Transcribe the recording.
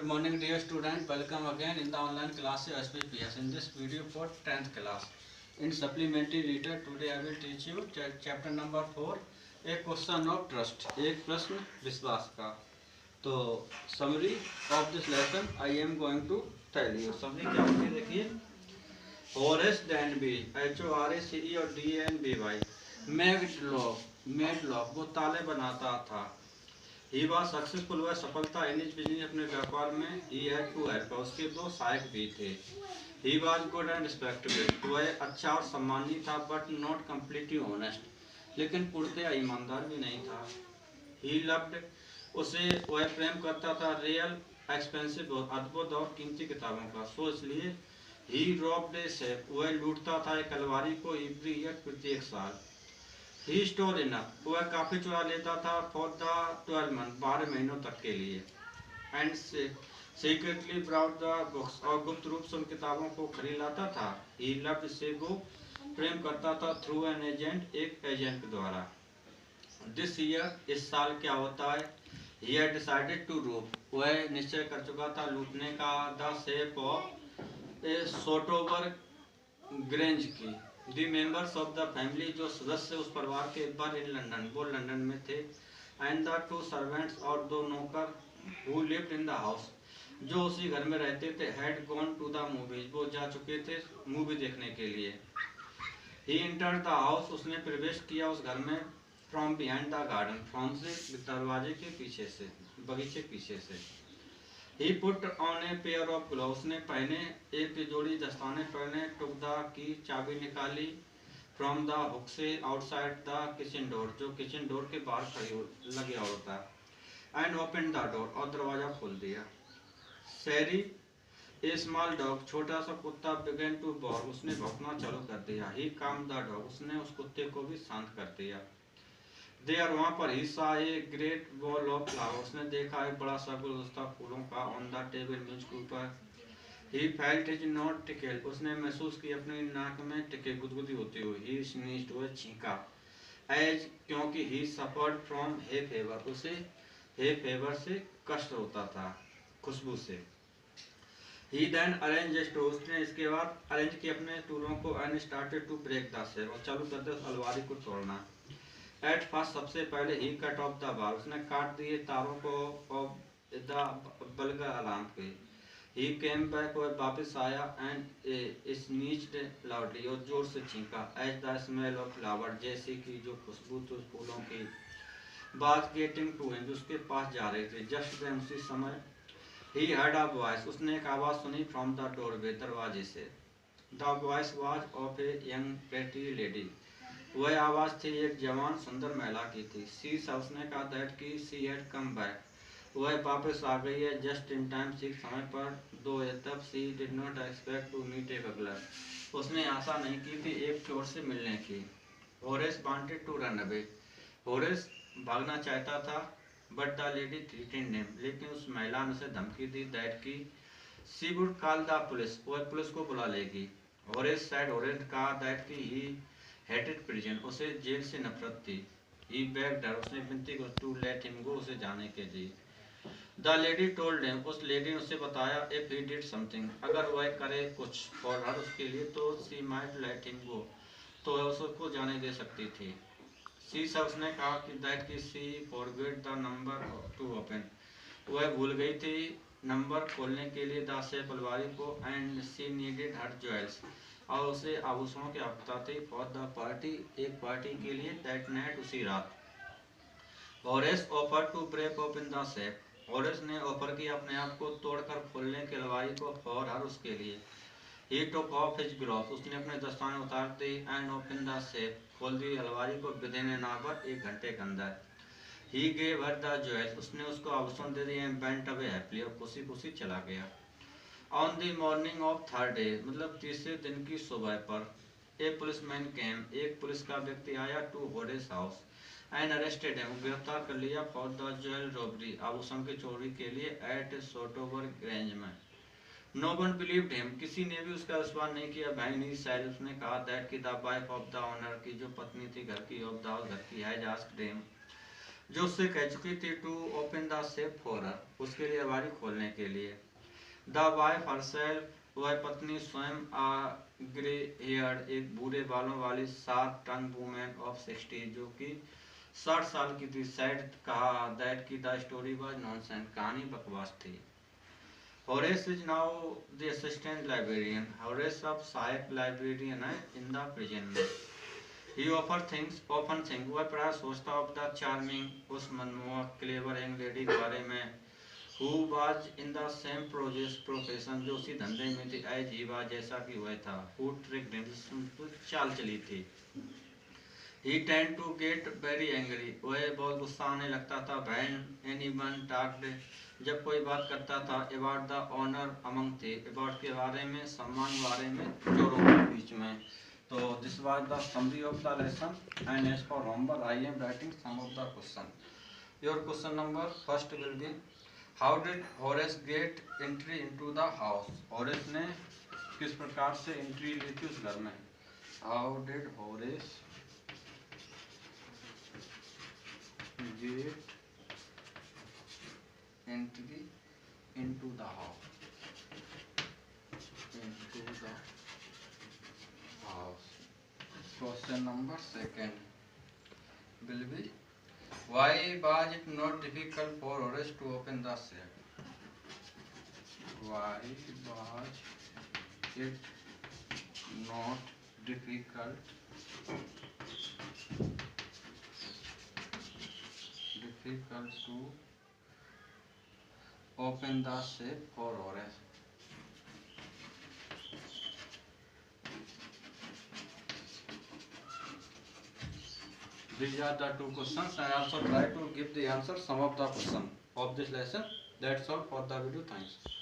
Good morning dear student, welcome again in the online class SPPS. In this video for 10th class. In supplementary reader today I will teach you chapter number 4 a question of trust. एक प्रश्न विश्वास का. तो summary of this lesson I am going to tell you. summary क्या होती है देखिए. Horace Danby HORACE और DANBY Medlock वो ताले बनाता था. He was successful वह सफलता in his business अपने व्यापार में. He had two helpers उसके दो सहायक भी थे. He was good and respectable वह अच्छा और सम्मानी था but not completely honest लेकिन पूर्णतया ईमानदार भी नहीं था. He loved उसे वह प्रेम करता था real expensive अद्भुत और कीमती किताबों का. सो इसलिए he robbed a safe वह लूटता था एक अलमारी को every year प्रत्येक साल. He stole enough वह काफी चुरा लेता था for the 12 months 12 महीनों तक के लिए. And secretly brought the books और गुप्त रूप से उन किताबों को खरीद लाता था. He loved से वो प्रेम करता था through an agent एक एजेंट के द्वारा. This year इस साल क्या होता है. He had decided to rob वह निश्चय कर चुका था लूटने का the safe of a Sotober Grange की. The members of the family जो सदस्य उस परिवार के वर इन लंदन वो लंदन में थे. And the two servants और दो नौकर who lived in the house जो उसी घर में रहते थे had gone to the movies वो जा चुके थे मूवी देखने के लिए. He entered the house उसने प्रवेश किया उस घर में from behind the garden from से दरवाजे के पीछे से बगीचे पीछे से. He put on a pair of gloves उसने पहने एक जोड़ी दस्ताने पहने. took the key चाबी निकाली from the hook से outside the kitchen door जो kitchen door के बाहर खड़ी लगे होता. and opened the door और दरवाजा खोल दिया. Sherry a small dog छोटा सा कुत्ता began to bark उसने भौंकना चालू कर दिया. He calmed the dog उसने उस कुत्ते को भी शांत कर दिया. देर वहाँ पर ही saw a great wall of flowers उसने देखा एक बड़ा सा गुलदस्ता फूलों का on the table मेज के ऊपर. He felt his nose tickle उसने महसूस की अपनी नाक में टिके गुदगुदी होती हुई. He sneezed वह छींका as क्योंकि he suffered from hay fever उसे hay fever से कष्ट होता था खुशबू से. He then arranged his tools उसने इसके बाद अरेंज किए अपने टूलों को and started to break the safe और चालू करते उस अलमारी को तोड़ना. At first सबसे पहले he cut off the bar उसने काट दिए तारों को of the बल्गा अलार्म के. He came back वह वापस आया and sneezed loudly और जोर से छींका as the smell of flower जैसे कि जो खुशबू थी उस फूलों की was getting to him उसके पास जा रही थी. Just then उसी समय he heard a voice उसने एक आवाज़ सुनी from the doorway दरवाजे से. The voice was of a young pretty lady वह आवाज़ थी एक जवान सुंदर महिला की थी. She saw उसने कहा that कि she had come back वह वापस आ गई है just in time ठीक समय पर. दो तब she did not expect to meet a burglar उसने आशा नहीं की थी एक चोर से मिलने की. Horace wanted to run away Horace भागना चाहता था but the lady threatened him लेकिन उस महिला ने उसे धमकी दी that कि she would call the police वह पुलिस को बुला लेगी. Horace said Horace कहा that कि he hated prison उसे जेल से नफरत थी. He begged her उसने विनती की to let him go उसे जाने के लिए. The lady told him उस लेडी ने उसे बताया if he did something अगर वह करे कुछ for her उसके लिए तो she might let him go तो वह उसको जाने दे सकती थी. She said उसने कहा कि that कि she forgot the number to open वह भूल गई थी नंबर खोलने के लिए the safe अलमारी को and she needed her jewels और उसे आभूषणों की आवश्यकता थी for the party एक पार्टी के लिए that night उसी रात. Horace offered to break open the safe Horace ने ऑफर किया अपने आप को तोड़कर खोलने के अलमारी को for her उसके लिए. He took off his gloves उसने अपने दस्ताने उतार दी and opened the safe खोल दी अलमारी को within an hour एक घंटे के अंदर. He gave her the jewels उसने उसको आभूषण दे दिए and went away happily और खुशी खुशी चला गया. On the morning of third day मतलब तीसरे दिन की सुबह पर a policeman came एक पुलिस का व्यक्ति आया to Horace house and arrested him गिरफ्तार कर लिया for the jewel robbery आभूषण की चोरी के लिए at Sotober Grange में. No one believed him किसी ने भी उसका विश्वास नहीं किया. भाई साइड उसने कहा that कि the wife of the owner की जो पत्नी थी घर की of the house घर की had asked him जो उससे कह चुकी थी to open the safe for her, उसके लिए अलमारी खोलने के लिए। द वाइफ हरसेल्फ, वह पत्नी स्वयं, आ ग्रे हेयर्ड, एक बूढ़े बालों वाली शार्प टंग वुमेन ऑफ 60, जो कि 60 साल की थी, सेड कहा दैट की द स्टोरी वाज नॉनसेंस, कहानी बकवास थी। Horace is now the assistant librarian, Horace अब सहायक लाइब्रेरियन है इन द प्रिजन में। ही often think, वह प्राय सोचता ऑफ द चार्मिंग, उस मनमोहक क्लेवर यंग लेडी के बारे में, who was in the same profession, जो उसी धंधे में थी, as he was, जैसा कि वह था, who tricked him, तो चाल चली थी। He tend to get very angry, वह बहुत गुस्सा आने लगता था, when anyone talked, जब कोई बात करता था, about the honor among the, about के बारे में, सम्मान के बारे में, चोरों के बीच में। तो this was the summary of the lesson, and as for homework I am writing some of the question. Your question number first will be, how did Horace get entry into the house? Horace ने किस प्रकार से entry ली थी उस घर में? How did Horace get entry into the house? Into the house. Question number second will be, why was it not difficult for Horace to open the safe? Why was it not difficult to open the safe for Horace? These are the two questions. I also try to give the answer some of the questions of this lesson. That's all for the video. Thanks.